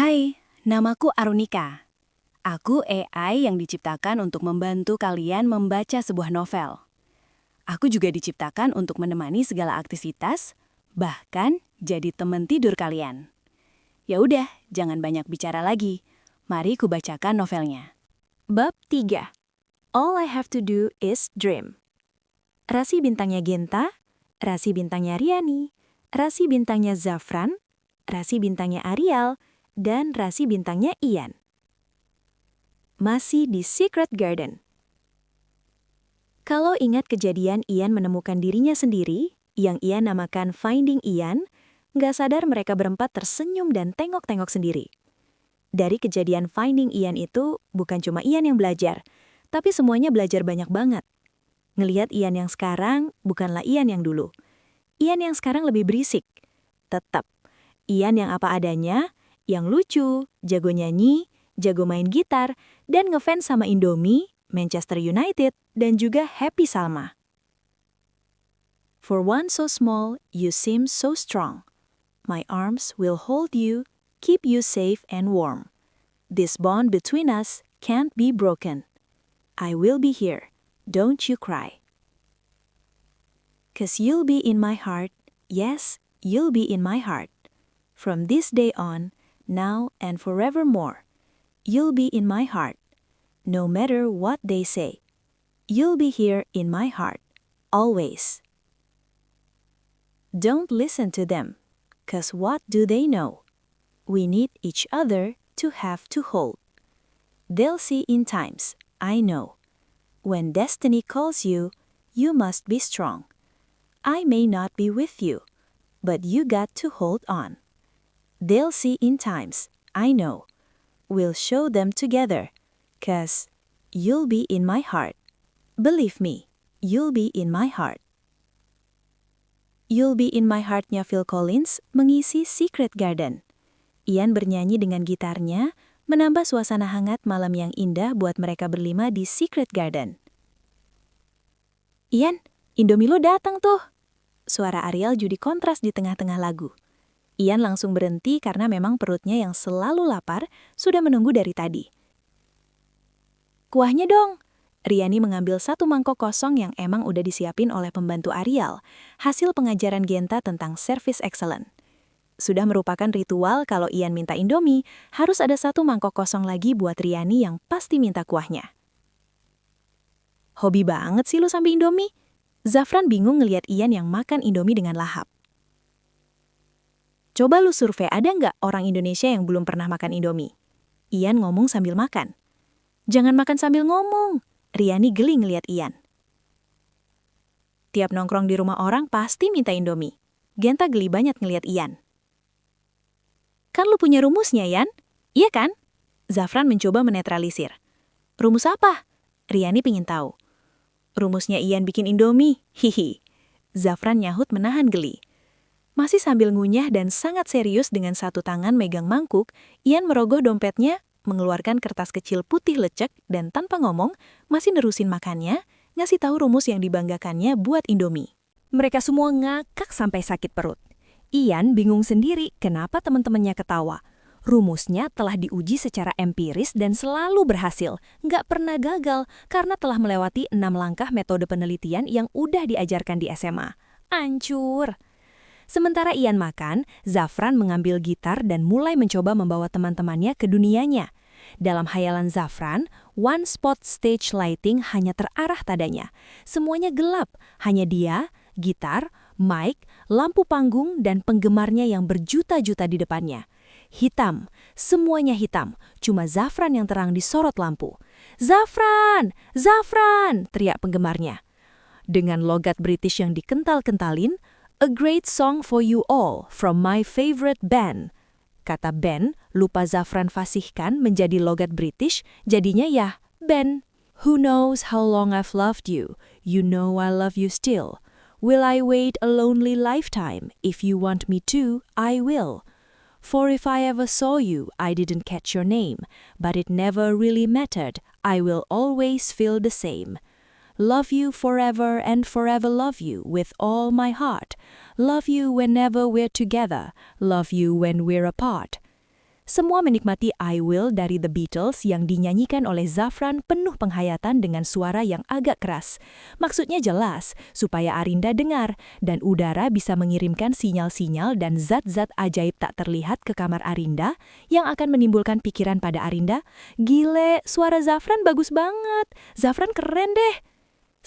Hai, namaku Arunika. Aku AI yang diciptakan untuk membantu kalian membaca sebuah novel. Aku juga diciptakan untuk menemani segala aktivitas, bahkan jadi teman tidur kalian. Ya udah, jangan banyak bicara lagi. Mari kubacakan novelnya. Bab 3. All I have to do is dream. Rasi bintangnya Genta, rasi bintangnya Riani, rasi bintangnya Zafran, rasi bintangnya Arial, dan rasi bintangnya Ian. Masih di Secret Garden. Kalau ingat kejadian Ian menemukan dirinya sendiri, yang Ian namakan Finding Ian, nggak sadar mereka berempat tersenyum dan tengok-tengok sendiri. Dari kejadian Finding Ian itu, bukan cuma Ian yang belajar, tapi semuanya belajar banyak banget. Ngelihat Ian yang sekarang, bukanlah Ian yang dulu. Ian yang sekarang lebih berisik. Tetap, Ian yang apa adanya, yang lucu, jago nyanyi, jago main gitar, dan ngefans sama Indomie, Manchester United, dan juga Happy Salma. For one so small, you seem so strong. My arms will hold you, keep you safe and warm. This bond between us can't be broken. I will be here, don't you cry. 'Cause you'll be in my heart, yes, you'll be in my heart. From this day on, now and forevermore, you'll be in my heart, no matter what they say. You'll be here in my heart, always. Don't listen to them, 'cause what do they know? We need each other to have to hold. They'll see in times, I know. When destiny calls you, you must be strong. I may not be with you, but you got to hold on. They'll see in times, I know. We'll show them together, 'cause you'll be in my heart. Believe me, you'll be in my heart. You'll be in my heart-nya Phil Collins mengisi Secret Garden. Ian bernyanyi dengan gitarnya, menambah suasana hangat malam yang indah buat mereka berlima di Secret Garden. Ian, Indomie lo datang tuh. Suara Ariel jadi kontras di tengah-tengah lagu. Ian langsung berhenti karena memang perutnya yang selalu lapar sudah menunggu dari tadi. Kuahnya dong. Riani mengambil satu mangkok kosong yang emang udah disiapin oleh pembantu Ariel, hasil pengajaran Genta tentang service excellent. Sudah merupakan ritual kalau Ian minta Indomie, harus ada satu mangkok kosong lagi buat Riani yang pasti minta kuahnya. Hobi banget sih lu sambil Indomie. Zafran bingung ngeliat Ian yang makan Indomie dengan lahap. Coba lu survei ada nggak orang Indonesia yang belum pernah makan Indomie? Ian ngomong sambil makan. Jangan makan sambil ngomong. Riani geli ngeliat Ian. Tiap nongkrong di rumah orang pasti minta Indomie. Genta geli banget ngeliat Ian. Kan lu punya rumusnya, Ian? Iya kan? Zafran mencoba menetralisir. Rumus apa? Riani pingin tahu. Rumusnya Ian bikin Indomie, hihi. Zafran nyahut menahan geli. Masih sambil ngunyah dan sangat serius dengan satu tangan megang mangkuk, Ian merogoh dompetnya, mengeluarkan kertas kecil putih lecek dan tanpa ngomong, masih nerusin makannya, ngasih tahu rumus yang dibanggakannya buat Indomie. Mereka semua ngakak sampai sakit perut. Ian bingung sendiri kenapa teman-temannya ketawa. Rumusnya telah diuji secara empiris dan selalu berhasil, nggak pernah gagal karena telah melewati 6 langkah metode penelitian yang udah diajarkan di SMA. Ancur! Sementara Ian makan, Zafran mengambil gitar dan mulai mencoba membawa teman-temannya ke dunianya. Dalam hayalan Zafran, one spot stage lighting hanya terarah padanya. Semuanya gelap, hanya dia, gitar, mic, lampu panggung, dan penggemarnya yang berjuta-juta di depannya. Hitam, semuanya hitam, cuma Zafran yang terang disorot lampu. Zafran! Zafran! Teriak penggemarnya. Dengan logat British yang dikental-kentalin, "A great song for you all from my favorite band." Kata Ben, lupa Zafran fasihkan menjadi logat British, jadinya ya, Ben. "Who knows how long I've loved you, you know I love you still. Will I wait a lonely lifetime? If you want me to, I will. For if I ever saw you, I didn't catch your name, but it never really mattered, I will always feel the same. Love you forever and forever love you with all my heart. Love you whenever we're together, love you when we're apart." Semua menikmati I Will dari The Beatles yang dinyanyikan oleh Zafran penuh penghayatan dengan suara yang agak keras. Maksudnya jelas, supaya Arinda dengar, dan udara bisa mengirimkan sinyal-sinyal dan zat-zat ajaib tak terlihat ke kamar Arinda yang akan menimbulkan pikiran pada Arinda. Gile, suara Zafran bagus banget. Zafran keren deh.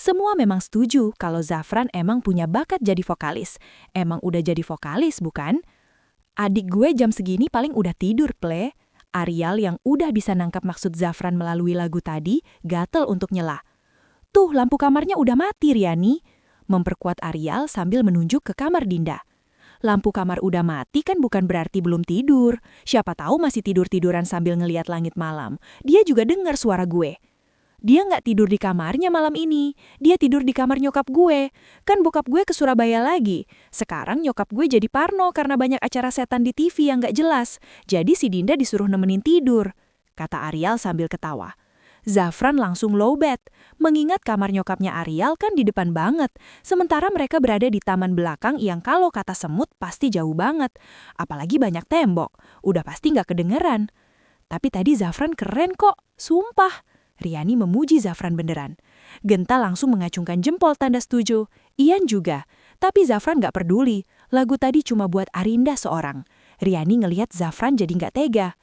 Semua memang setuju kalau Zafran emang punya bakat jadi vokalis. Emang udah jadi vokalis, bukan? Adik gue jam segini paling udah tidur, Ple. Arial yang udah bisa nangkap maksud Zafran melalui lagu tadi, gatel untuk nyela. Tuh, lampu kamarnya udah mati, Riani. Memperkuat Arial sambil menunjuk ke kamar Dinda. Lampu kamar udah mati kan bukan berarti belum tidur. Siapa tahu masih tidur-tiduran sambil ngeliat langit malam. Dia juga dengar suara gue. Dia nggak tidur di kamarnya malam ini. Dia tidur di kamar nyokap gue. Kan bokap gue ke Surabaya lagi. Sekarang nyokap gue jadi parno karena banyak acara setan di TV yang nggak jelas. Jadi si Dinda disuruh nemenin tidur, kata Arial sambil ketawa. Zafran langsung lowbat, mengingat kamar nyokapnya Arial kan di depan banget. Sementara mereka berada di taman belakang yang kalau kata semut pasti jauh banget. Apalagi banyak tembok. Udah pasti nggak kedengeran. Tapi tadi Zafran keren kok, sumpah. Riani memuji Zafran beneran. Genta langsung mengacungkan jempol tanda setuju. Ian juga. Tapi Zafran gak peduli. Lagu tadi cuma buat Arinda seorang. Riani ngelihat Zafran jadi gak tega.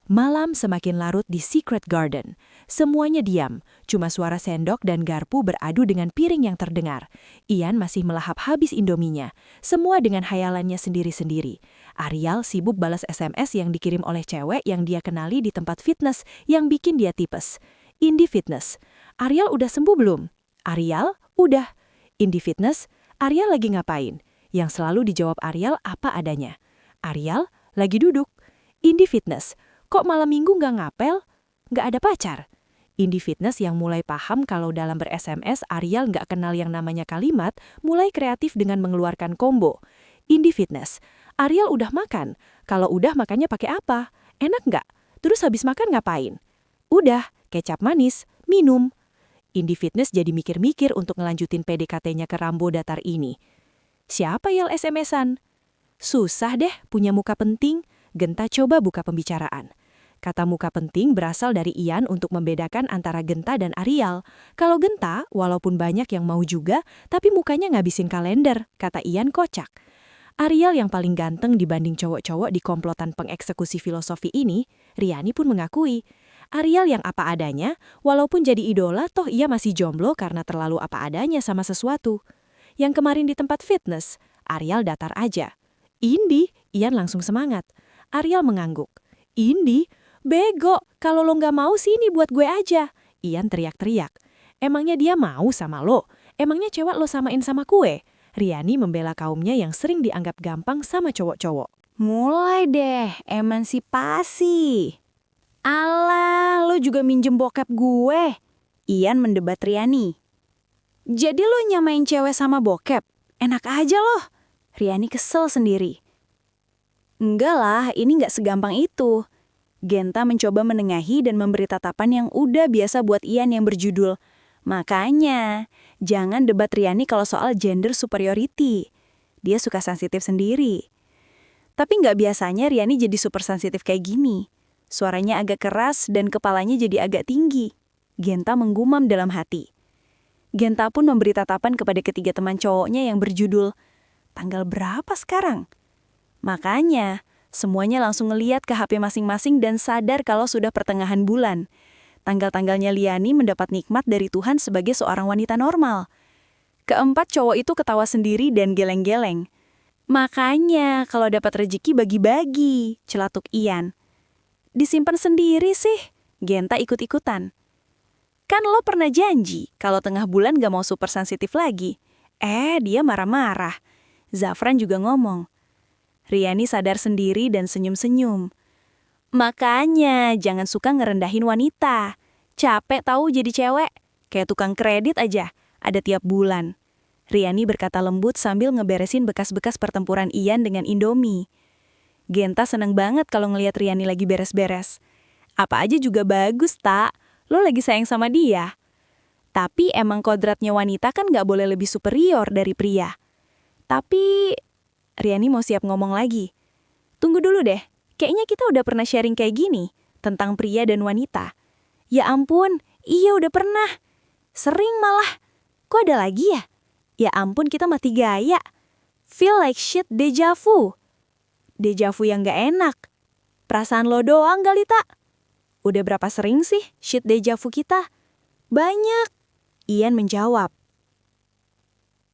Malam semakin larut di Secret Garden. Semuanya diam. Cuma suara sendok dan garpu beradu dengan piring yang terdengar. Ian masih melahap habis indominya. Semua dengan hayalannya sendiri-sendiri. Arial sibuk balas SMS yang dikirim oleh cewek yang dia kenali di tempat fitness yang bikin dia tipes. Indi Fitness. Arial udah sembuh belum? Arial, udah. Indi Fitness, Arial lagi ngapain? Yang selalu dijawab Arial apa adanya. Arial, lagi duduk. Indi Fitness, kok malam minggu nggak ngapel? Nggak ada pacar? Indi Fitness yang mulai paham kalau dalam ber-SMS Arial nggak kenal yang namanya kalimat, mulai kreatif dengan mengeluarkan combo. Indi Fitness, Arial udah makan. Kalau udah makannya pakai apa? Enak nggak? Terus habis makan ngapain? Udah, kecap manis, minum. Indi Fitness jadi mikir-mikir untuk ngelanjutin PDKT-nya ke Rambo datar ini. Siapa yang SMS-an? Susah deh punya muka penting. Genta coba buka pembicaraan. Kata muka penting berasal dari Ian untuk membedakan antara Genta dan Arial. Kalau Genta, walaupun banyak yang mau juga, tapi mukanya ngabisin kalender, kata Ian kocak. Arial yang paling ganteng dibanding cowok-cowok di komplotan pengeksekusi filosofi ini, Riani pun mengakui. Arial yang apa adanya, walaupun jadi idola toh ia masih jomblo karena terlalu apa adanya sama sesuatu. Yang kemarin di tempat fitness, Arial datar aja. Indi, Ian langsung semangat. Arial mengangguk. Indi, bego, kalau lo nggak mau sini buat gue aja. Ian teriak-teriak. Emangnya dia mau sama lo? Emangnya cewek lo samain sama kue? Riani membela kaumnya yang sering dianggap gampang sama cowok-cowok. Mulai deh, emansipasi. Alah, lo juga minjem bokep gue. Ian mendebat Riani. Jadi lo nyamain cewek sama bokep? Enak aja loh. Riani kesel sendiri. Enggak lah, ini nggak segampang itu. Genta mencoba menengahi dan memberi tatapan yang udah biasa buat Ian yang berjudul. Makanya, jangan debat Riani kalau soal gender superiority. Dia suka sensitif sendiri. Tapi nggak biasanya Riani jadi super sensitif kayak gini. Suaranya agak keras dan kepalanya jadi agak tinggi. Genta menggumam dalam hati. Genta pun memberi tatapan kepada ketiga teman cowoknya yang berjudul, tanggal berapa sekarang? Makanya, semuanya langsung ngeliat ke HP masing-masing dan sadar kalau sudah pertengahan bulan. Tanggal-tanggalnya Liani mendapat nikmat dari Tuhan sebagai seorang wanita normal. Keempat cowok itu ketawa sendiri dan geleng-geleng. Makanya, kalau dapat rezeki bagi-bagi, celatuk Ian. Disimpan sendiri sih, Genta ikut-ikutan. Kan lo pernah janji kalau tengah bulan gak mau super sensitif lagi. Dia marah-marah. Zafran juga ngomong. Riani sadar sendiri dan senyum-senyum. Makanya jangan suka ngerendahin wanita. Capek tahu jadi cewek. Kayak tukang kredit aja, ada tiap bulan. Riani berkata lembut sambil ngeberesin bekas-bekas pertempuran Ian dengan Indomie. Genta seneng banget kalau ngelihat Riani lagi beres-beres. Apa aja juga bagus, tak? Lo lagi sayang sama dia. Tapi emang kodratnya wanita kan gak boleh lebih superior dari pria. Tapi, Riani mau siap ngomong lagi. Tunggu dulu deh, Kayaknya kita udah pernah sharing kayak gini, tentang pria dan wanita. Ya ampun, iya udah pernah. Sering malah. Kok ada lagi ya? Ya ampun, kita mati gaya. Feel like shit deja vu. Deja vu yang gak enak. Perasaan lo doang, Galita. Udah berapa sering sih shit deja vu kita? Banyak. Ian menjawab.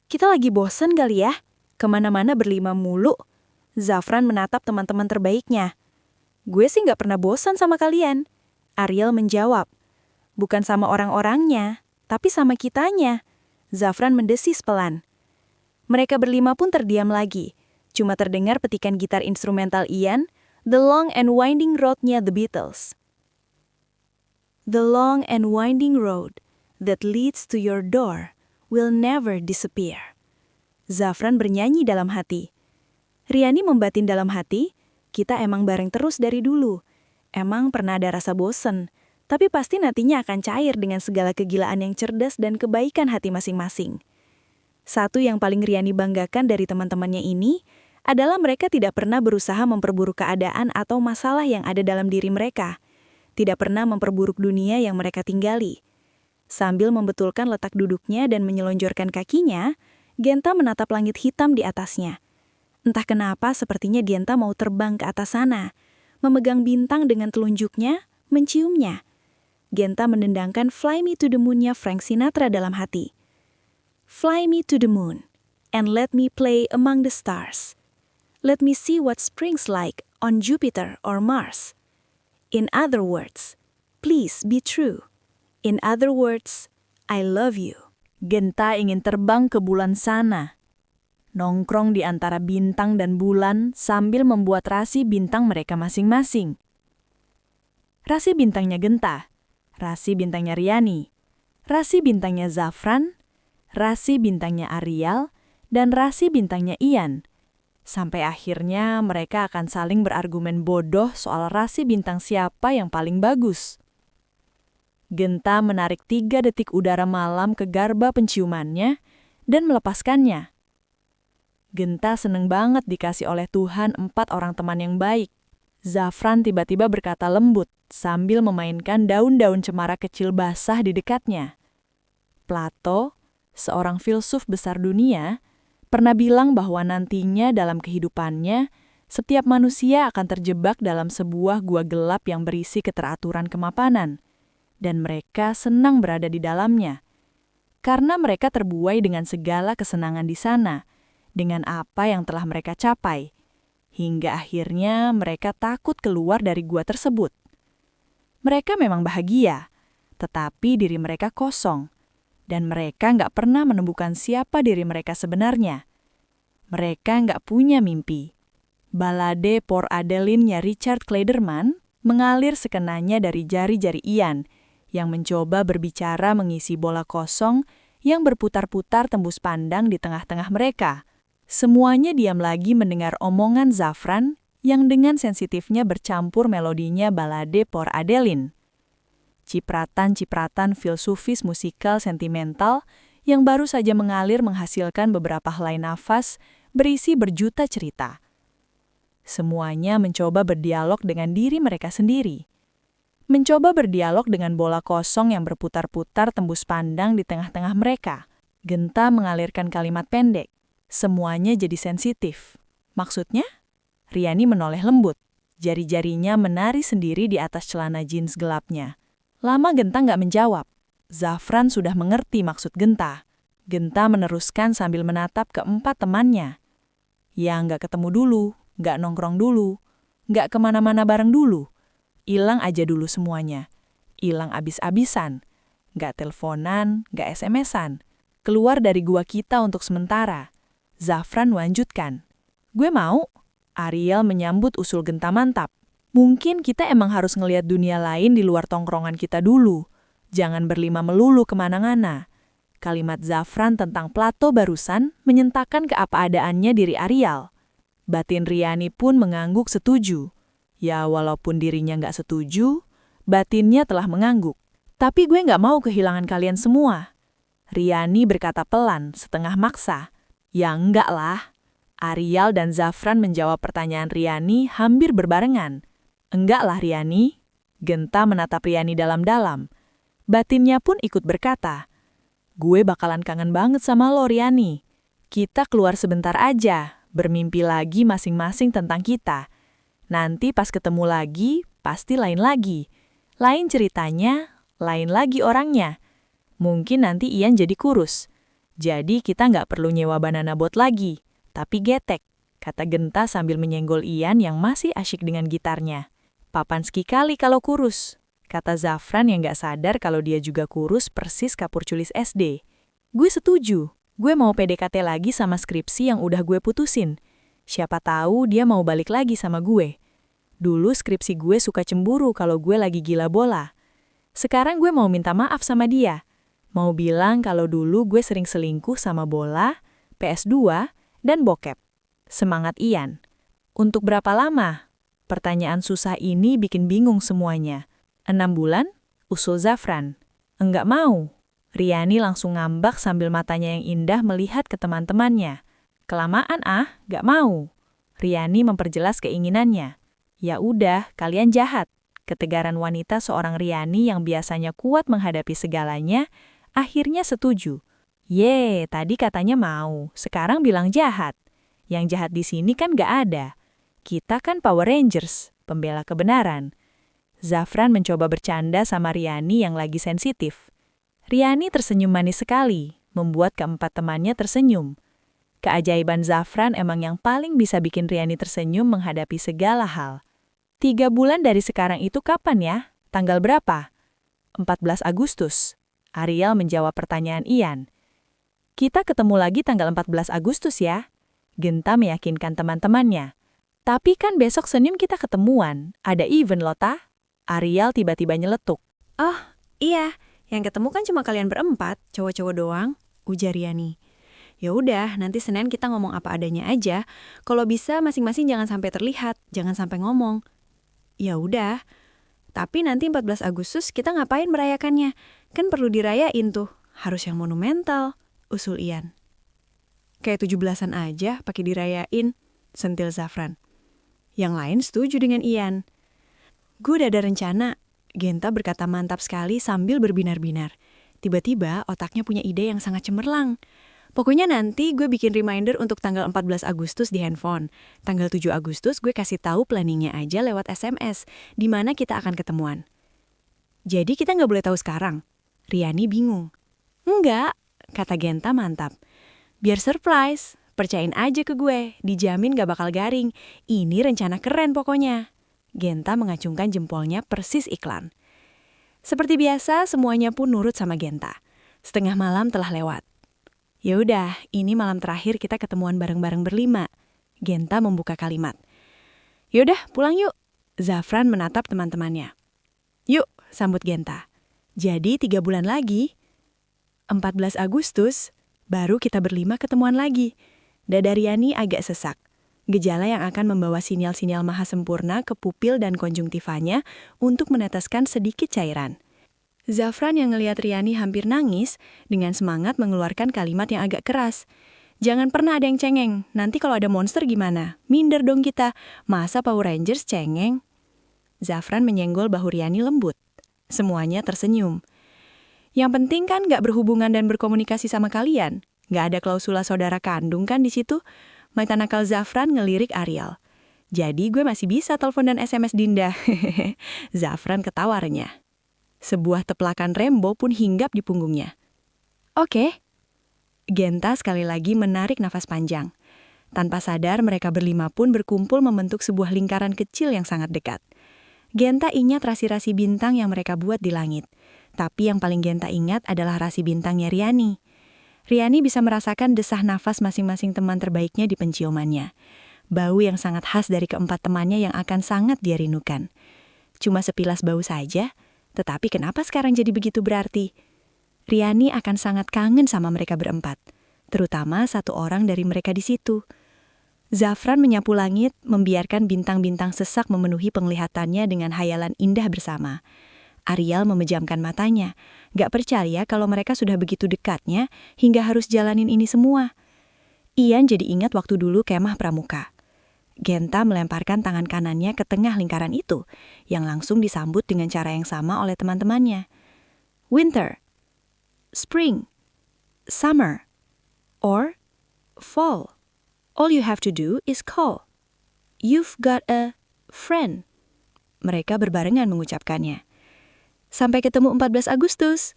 Kita lagi bosen kali ya? Kemana-mana berlima mulu. Zafran menatap teman-teman terbaiknya. Gue sih gak pernah bosan sama kalian. Ariel menjawab. Bukan sama orang-orangnya, tapi sama kitanya. Zafran mendesis pelan. Mereka berlima pun terdiam lagi. Cuma terdengar petikan gitar instrumental Ian, The Long and Winding Road-nya The Beatles. The long and winding road that leads to your door will never disappear. Zafran bernyanyi dalam hati. Riani membatin dalam hati, kita emang bareng terus dari dulu. Emang pernah ada rasa bosen, tapi pasti nantinya akan cair dengan segala kegilaan yang cerdas dan kebaikan hati masing-masing. Satu yang paling Riani banggakan dari teman-temannya ini adalah mereka tidak pernah berusaha memperburuk keadaan atau masalah yang ada dalam diri mereka. Tidak pernah memperburuk dunia yang mereka tinggali. Sambil membetulkan letak duduknya dan menyelonjorkan kakinya, Genta menatap langit hitam di atasnya. Entah kenapa sepertinya Genta mau terbang ke atas sana, memegang bintang dengan telunjuknya, menciumnya. Genta mendendangkan Fly Me to the Moon-nya Frank Sinatra dalam hati. Fly me to the moon, and let me play among the stars. Let me see what spring's like on Jupiter or Mars. In other words, please be true. In other words, I love you. Genta ingin terbang ke bulan sana. Nongkrong di antara bintang dan bulan sambil membuat rasi bintang mereka masing-masing. Rasi bintangnya Genta, rasi bintangnya Riani, rasi bintangnya Zafran, rasi bintangnya Ariel, dan rasi bintangnya Ian. Sampai akhirnya mereka akan saling berargumen bodoh soal rasi bintang siapa yang paling bagus. Genta menarik 3 detik udara malam ke garba penciumannya dan melepaskannya. Genta seneng banget dikasih oleh Tuhan 4 orang teman yang baik. Zafran tiba-tiba berkata lembut sambil memainkan daun-daun cemara kecil basah di dekatnya. Plato, seorang filsuf besar dunia, pernah bilang bahwa nantinya dalam kehidupannya, setiap manusia akan terjebak dalam sebuah gua gelap yang berisi keteraturan kemapanan, dan mereka senang berada di dalamnya. Karena mereka terbuai dengan segala kesenangan di sana, dengan apa yang telah mereka capai, hingga akhirnya mereka takut keluar dari gua tersebut. Mereka memang bahagia, tetapi diri mereka kosong. Dan mereka nggak pernah menemukan siapa diri mereka sebenarnya. Mereka nggak punya mimpi. Balade Pour Adeline-nya Richard Clayderman mengalir sekenanya dari jari-jari Ian, yang mencoba berbicara mengisi bola kosong yang berputar-putar tembus pandang di tengah-tengah mereka. Semuanya diam lagi mendengar omongan Zafran yang dengan sensitifnya bercampur melodinya Balade Pour Adeline. Cipratan-cipratan filsufis musikal sentimental yang baru saja mengalir menghasilkan beberapa helai nafas berisi berjuta cerita. Semuanya mencoba berdialog dengan diri mereka sendiri. Mencoba berdialog dengan bola kosong yang berputar-putar tembus pandang di tengah-tengah mereka. Genta mengalirkan kalimat pendek. Semuanya jadi sensitif. Maksudnya? Riani menoleh lembut. Jari-jarinya menari sendiri di atas celana jeans gelapnya. Lama Genta nggak menjawab. Zafran sudah mengerti maksud Genta. Genta meneruskan sambil menatap keempat temannya. Ya nggak ketemu dulu, nggak nongkrong dulu, nggak kemana-mana bareng dulu. Hilang aja dulu semuanya. Hilang abis-abisan. Nggak teleponan, nggak SMS-an. Keluar dari gua kita untuk sementara. Zafran melanjutkan. Gue mau. Ariel menyambut usul Genta mantap. Mungkin kita emang harus ngelihat dunia lain di luar tongkrongan kita dulu. Jangan berlima melulu kemana-mana. Kalimat Zafran tentang Plato barusan menyentakkan keapa-adaannya diri Ariel. Batin Riani pun mengangguk setuju. Ya walaupun dirinya nggak setuju, batinnya telah mengangguk. Tapi gue nggak mau kehilangan kalian semua. Riani berkata pelan, setengah maksa. Ya enggak lah. Arial dan Zafran menjawab pertanyaan Riani hampir berbarengan. Enggak lah Riani. Genta menatap Riani dalam-dalam. Batinnya pun ikut berkata, gue bakalan kangen banget sama lo Riani. Kita keluar sebentar aja, bermimpi lagi masing-masing tentang kita. Nanti pas ketemu lagi, pasti lain lagi. Lain ceritanya, lain lagi orangnya. Mungkin nanti Ian jadi kurus. Jadi kita nggak perlu nyewa banana boat lagi. Tapi getek, kata Genta sambil menyenggol Ian yang masih asyik dengan gitarnya. Papanski kali kalau kurus, kata Zafran yang nggak sadar kalau dia juga kurus persis kapur culis SD. Gue setuju, gue mau PDKT lagi sama skripsi yang udah gue putusin. Siapa tahu dia mau balik lagi sama gue. Dulu skripsi gue suka cemburu kalau gue lagi gila bola. Sekarang gue mau minta maaf sama dia. Mau bilang kalau dulu gue sering selingkuh sama bola, PS2, dan bokep. Semangat Ian. Untuk berapa lama? Pertanyaan susah ini bikin bingung semuanya. 6 bulan? Usul Zafran. Enggak mau. Riani langsung ngambak sambil matanya yang indah melihat ke teman-temannya. Kelamaan gak mau. Riani memperjelas keinginannya. Ya udah, kalian jahat. Ketegaran wanita seorang Riani yang biasanya kuat menghadapi segalanya, akhirnya setuju. Tadi katanya mau, sekarang bilang jahat. Yang jahat di sini kan gak ada. Kita kan Power Rangers, pembela kebenaran. Zafran mencoba bercanda sama Riani yang lagi sensitif. Riani tersenyum manis sekali, membuat keempat temannya tersenyum. Keajaiban Zafran emang yang paling bisa bikin Riani tersenyum menghadapi segala hal. 3 bulan dari sekarang itu kapan ya? Tanggal berapa? 14 Agustus. Arial menjawab pertanyaan Ian. Kita ketemu lagi tanggal 14 Agustus ya. Genta meyakinkan teman-temannya. Tapi kan besok Senin kita ketemuan. Ada event loh, Ta. Arial tiba-tiba nyeletuk. Oh, iya. Yang ketemu kan cuma kalian berempat, cowok-cowok doang, ujar Riani. Ya udah, nanti Senin kita ngomong apa adanya aja. Kalau bisa masing-masing jangan sampai terlihat, jangan sampai ngomong. Ya udah. Tapi nanti 14 Agustus kita ngapain merayakannya? Kan perlu dirayain tuh. Harus yang monumental, usul Ian. Kayak 17-an aja pakai dirayain, sentil Zafran. Yang lain setuju dengan Ian. Gue udah ada rencana. Genta berkata mantap sekali sambil berbinar-binar. Tiba-tiba otaknya punya ide yang sangat cemerlang. Pokoknya nanti gue bikin reminder untuk tanggal 14 Agustus di handphone. Tanggal 7 Agustus gue kasih tahu planningnya aja lewat SMS, di mana kita akan ketemuan. Jadi kita nggak boleh tahu sekarang. Riani bingung. Enggak, kata Genta mantap. Biar surprise, percayain aja ke gue, dijamin gak bakal garing. Ini rencana keren pokoknya. Genta mengacungkan jempolnya persis iklan. Seperti biasa, semuanya pun nurut sama Genta. Setengah malam telah lewat. Ya udah, ini malam terakhir kita ketemuan bareng-bareng berlima. Genta membuka kalimat. Yaudah, pulang yuk. Zafran menatap teman-temannya. Yuk, sambut Genta. Jadi 3 bulan lagi, 14 Agustus, baru kita berlima ketemuan lagi. Dada Riani agak sesak. Gejala yang akan membawa sinyal-sinyal maha sempurna ke pupil dan konjungtivanya untuk meneteskan sedikit cairan. Zafran yang ngelihat Riani hampir nangis, dengan semangat mengeluarkan kalimat yang agak keras. Jangan pernah ada yang cengeng, nanti kalau ada monster gimana? Minder dong kita, masa Power Rangers cengeng? Zafran menyenggol bahu Riani lembut. Semuanya tersenyum. Yang penting kan gak berhubungan dan berkomunikasi sama kalian. Gak ada klausula saudara kandung kan di situ? Mata nakal Zafran ngelirik Arial. Jadi gue masih bisa telepon dan SMS Dinda. Zafran ketawa renyah. Sebuah teplakan Rembo pun hinggap di punggungnya. Oke. Genta sekali lagi menarik nafas panjang. Tanpa sadar mereka berlima pun berkumpul membentuk sebuah lingkaran kecil yang sangat dekat. Genta ingat rasi-rasi bintang yang mereka buat di langit. Tapi yang paling Genta ingat adalah rasi bintangnya Riani. Riani bisa merasakan desah nafas masing-masing teman terbaiknya di penciumannya. Bau yang sangat khas dari keempat temannya yang akan sangat dia rindukan. Cuma sepilas bau saja, tetapi kenapa sekarang jadi begitu berarti? Riani akan sangat kangen sama mereka berempat, terutama satu orang dari mereka di situ. Zafran menyapu langit, membiarkan bintang-bintang sesak memenuhi penglihatannya dengan hayalan indah bersama. Arial memejamkan matanya, gak percaya kalau mereka sudah begitu dekatnya hingga harus jalanin ini semua. Ian jadi ingat waktu dulu kemah pramuka. Genta melemparkan tangan kanannya ke tengah lingkaran itu, yang langsung disambut dengan cara yang sama oleh teman-temannya. Winter, spring, summer, or fall. All you have to do is call. You've got a friend. Mereka berbarengan mengucapkannya. Sampai ketemu 14 Agustus.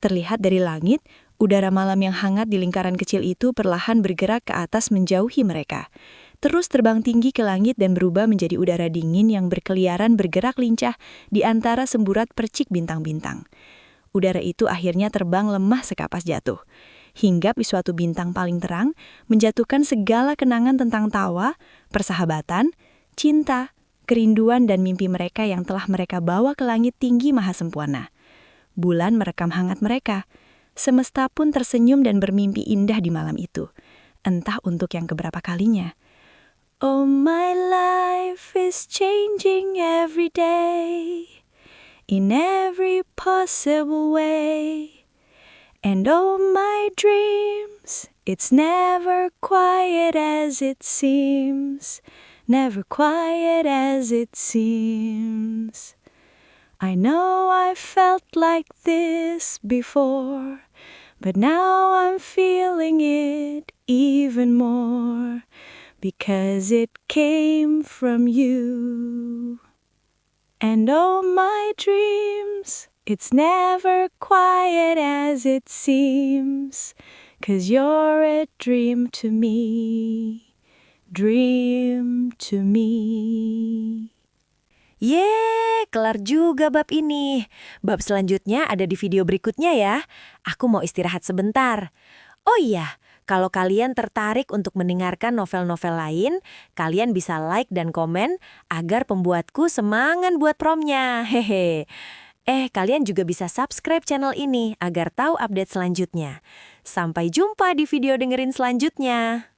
Terlihat dari langit, udara malam yang hangat di lingkaran kecil itu perlahan bergerak ke atas menjauhi mereka. Terus terbang tinggi ke langit dan berubah menjadi udara dingin yang berkeliaran bergerak lincah di antara semburat percik bintang-bintang. Udara itu akhirnya terbang lemah sekapas jatuh. Hinggap di suatu bintang paling terang, menjatuhkan segala kenangan tentang tawa, persahabatan, cinta, kerinduan dan mimpi mereka yang telah mereka bawa ke langit tinggi maha sempurna. Bulan merekam hangat mereka. Semesta pun tersenyum dan bermimpi indah di malam itu. Entah untuk yang keberapa kalinya. Oh, my life is changing every day, in every possible way. And oh, my dreams, it's never quiet as it seems, never quiet as it seems. I know I felt like this before, but now I'm feeling it even more, because it came from you. And oh, my dreams, it's never quiet as it seems, 'cause you're a dream to me, dream to me. Yeay, kelar juga bab ini. Bab selanjutnya ada di video berikutnya ya. Aku mau istirahat sebentar. Oh iya, kalau kalian tertarik untuk mendengarkan novel-novel lain, kalian bisa like dan komen agar pembuatku semangat buat promnya. Hehe. Kalian juga bisa subscribe channel ini agar tahu update selanjutnya. Sampai jumpa di video dengerin selanjutnya.